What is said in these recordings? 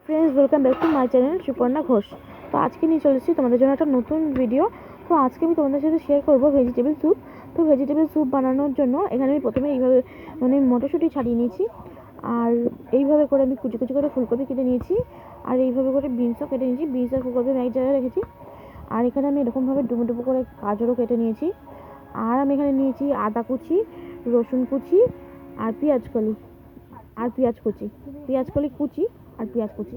Friends, welcome back to my channel Suparna Ghosh. তো আজকে নিয়ে চলেছি তোমাদের জন্য একটা নতুন ভিডিও। তো আজকে আমি তোমাদের সাথে শেয়ার করবো ভেজিটেবল স্যুপ। তো ভেজিটেবল স্যুপ বানানোর জন্য এখানে আমি প্রথমে এইভাবে মটরশুঁটি ছাড়িয়ে নিয়েছি, আর এইভাবে করে আমি কুচি কুচি করে ফুলকপি কেটে নিয়েছি, আর এইভাবে করে বিনসও কেটে নিয়েছি। বিনস আর ফুলকপি আমি এক জায়গায় রেখেছি, আর এখানে আমি এরকমভাবে ডুবো ডুবো করে গাজরও কেটে নিয়েছি। আর আমি এখানে নিয়েছি আদা কুচি, রসুন কুচি, আর পেঁয়াজ কলি কুচি আর পেঁয়াজ কুচি।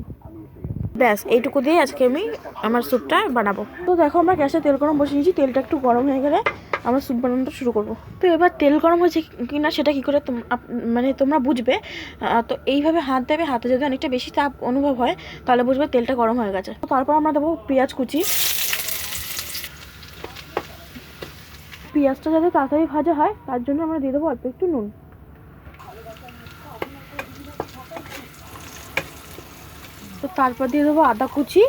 ব্যাস এইটুকু দিয়ে আজকে আমি আমার স্যুপটা বানাবো। তো দেখো, আমরা গ্যাসে তেল গরম বসিয়ে নিয়েছি। তেলটা একটু গরম হয়ে গেলে আমরা স্যুপ বানানোটা শুরু করব। তো এবার তেল গরম হয়েছে কিনা সেটা কী করে তোমরা বুঝবে? তো এইভাবে হাত দেবে, হাতে যদি অনেকটা বেশি তাপ অনুভব হয় তাহলে বুঝবে তেলটা গরম হয়ে গেছে। তো তারপর আমরা দেবো পেঁয়াজ কুচি। পেঁয়াজটা যাতে তাড়াতাড়ি ভাজা হয় তার জন্য আমরা দিয়ে দেবো অল্প একটু নুন। তো তারপর দিয়ে দেবো আদা কুচি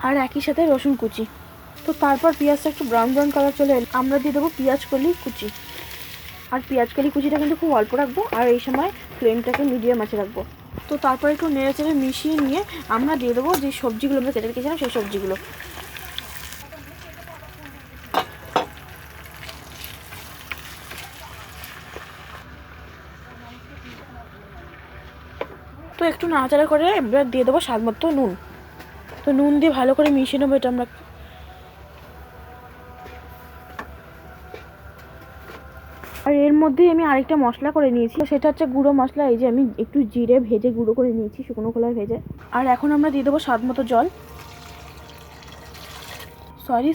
আর একই সাথে রসুন কুচি। তো তারপর পেঁয়াজটা একটু ব্রাউন ব্রাউন কালার চলে এলে আমরা দিয়ে দেবো পেঁয়াজ কলি কুচি। আর পেঁয়াজ কলি কুচিটা কিন্তু খুব অল্প রাখবো, আর এই সময় ফ্লেমটাকে মিডিয়াম আঁচে রাখবো। তো তারপর একটু নেড়ে চেড়ে মিশিয়ে নিয়ে আমরা দিয়ে দেবো যে সবজিগুলো আমরা কেটে রেখেছিলাম সেই সবজিগুলো। তো একটু নাড়াচাড়া করে এবার দিয়ে দেবো স্বাদ মতো নুন। তো নুন দিয়ে ভালো করে মিশিয়ে নেবো এটা আমরা। আর এর মধ্যেই আমি আরেকটা মশলা করে নিয়েছি, সেটা হচ্ছে গুঁড়ো মশলা। এই যে আমি একটু জিরে ভেজে গুঁড়ো করে নিয়েছি, শুকনো খোলায় ভেজে। আর এখন আমরা দিয়ে দেবো স্বাদ মতো জল,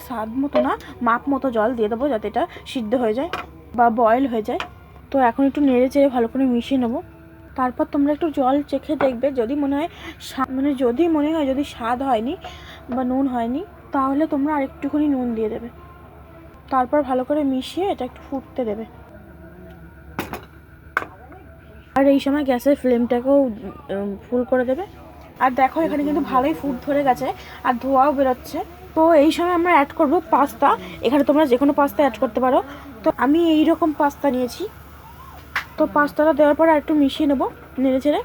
স্বাদ মতো না, মাপ মতো জল দিয়ে দেবো যাতে এটা সিদ্ধ হয়ে যায় বা বয়েল হয়ে যায়। তো এখন একটু নেড়ে চেড়ে ভালো করে মিশিয়ে নেবো। তারপর তোমরা একটু জল চেখে দেখবে, যদি মনে হয় যদি স্বাদ হয়নি বা নুন হয়নি তাহলে তোমরা আরেকটুখানি নুন দিয়ে দেবে। তারপর ভালো করে মিশিয়ে এটা একটু ফুটতে দেবে। আর এই সময় গ্যাসের ফ্লেমটাকেও ফুল করে দেবে। আর দেখো, এখানে কিন্তু ভালোই ফুট ধরে গেছে আর ধোঁয়াও বেরোচ্ছে। তো এই সময় আমরা অ্যাড করব পাস্তা। এখানে তোমরা যে কোনো পাস্তা অ্যাড করতে পারো। তো আমি এই রকম পাস্তা নিয়েছি। তো পাস্তাটা দেওয়ার পর আর একটু মিশিয়ে নেবো নেড়ে ছেড়ে।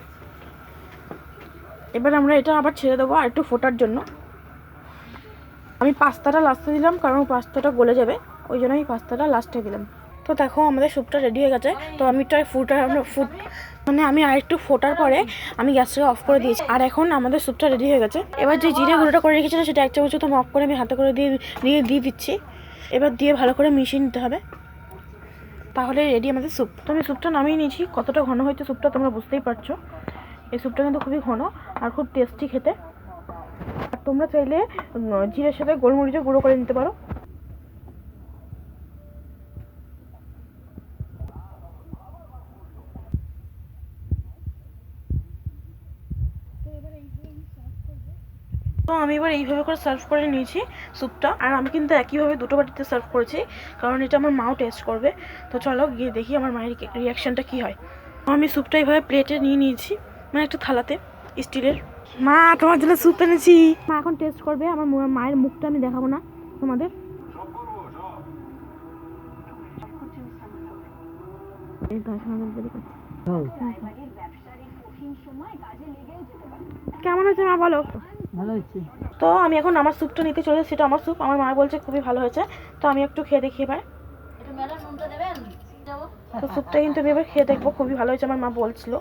এবার আমরা এটা আবার ছেড়ে দেবো আর একটু ফোটার জন্য। আমি পাস্তাটা লাস্টে দিলাম কারণ পাস্তাটা গলে যাবে, ওই জন্য আমি পাস্তাটা লাস্টে দিলাম। তো দেখো, আমাদের স্যুপটা রেডি হয়ে গেছে। তো আমি আরেকটু ফোটার পরে আমি গ্যাসটাকে অফ করে দিয়েছি। আর এখন আমাদের স্যুপটা রেডি হয়ে গেছে। এবার যে জিরে গুঁড়োটা করে রেখেছিলাম সেটা এক চামচ তো অফ করে আমি হাতে করে দিয়ে দিচ্ছি। এবার দিয়ে ভালো করে মিশিয়ে নিতে হবে, তাহলে রেডি আমাদের স্যুপ। তো আমি স্যুপটা নামিয়ে নিয়েছি। কতটা ঘন হয়েছে স্যুপটা তোমরা বুঝতেই পারছো। এই স্যুপটা কিন্তু খুবই ঘন আর খুব টেস্টি খেতে। আর তোমরা চাইলে জিরের সাথে গোলমরিচও গুঁড়ো করে নিতে পারো। তো আমি এবার এইভাবে করে সার্ভ করে নিয়েছি স্যুপটা। আর আমি কিন্তু একইভাবে দুটো বাটিতে সার্ভ করেছি, কারণ এটা আমার মাও টেস্ট করবে। তো চলো গিয়ে দেখি আমার মায়ের রিয়াকশানটা কী হয়। আমি স্যুপটা এইভাবে প্লেটে নিয়ে নিয়েছি, মানে একটা থালাতে স্টিলের। মা, তোমার জন্য স্যুপ এনেছি। মা এখন টেস্ট করবে। আমার মায়ের মুখটা আমি দেখাবো না তোমাদের। কেমন হয়েছে মা বলো? ভালো হচ্ছে। তো আমি এখন আমার স্যুপটা নিতে চলে এসেছি। সেটা আমার স্যুপ, আমার মা বলছে খুবই ভালো হয়েছে। তো আমি একটু খেয়ে দেখি এবার। তো স্যুপটা কিন্তু আমি এবার খেয়ে দেখবো, খুবই ভালো হয়েছে আমার মা বলছিল।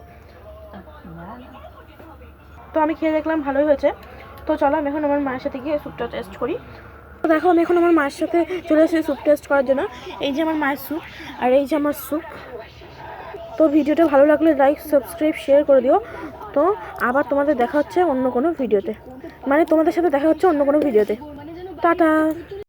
তো আমি খেয়ে দেখলাম ভালোই হয়েছে। তো চলো আমি এখন আমার মায়ের সাথে গিয়ে স্যুপটা টেস্ট করি। তো দেখো, আমি এখন আমার মায়ের সাথে চলে এসেছি স্যুপ টেস্ট করার জন্য। এই যে আমার মায়ের স্যুপ আর এই যে আমার স্যুপ। তো ভিডিওটা ভালো লাগলে লাইক, সাবস্ক্রাইব, শেয়ার করে দিও। তো আবার তোমাদের দেখা হচ্ছে অন্য কোনো ভিডিওতে, মানে তোমাদের সাথে দেখা হচ্ছে অন্য কোনো ভিডিওতে। টাটা।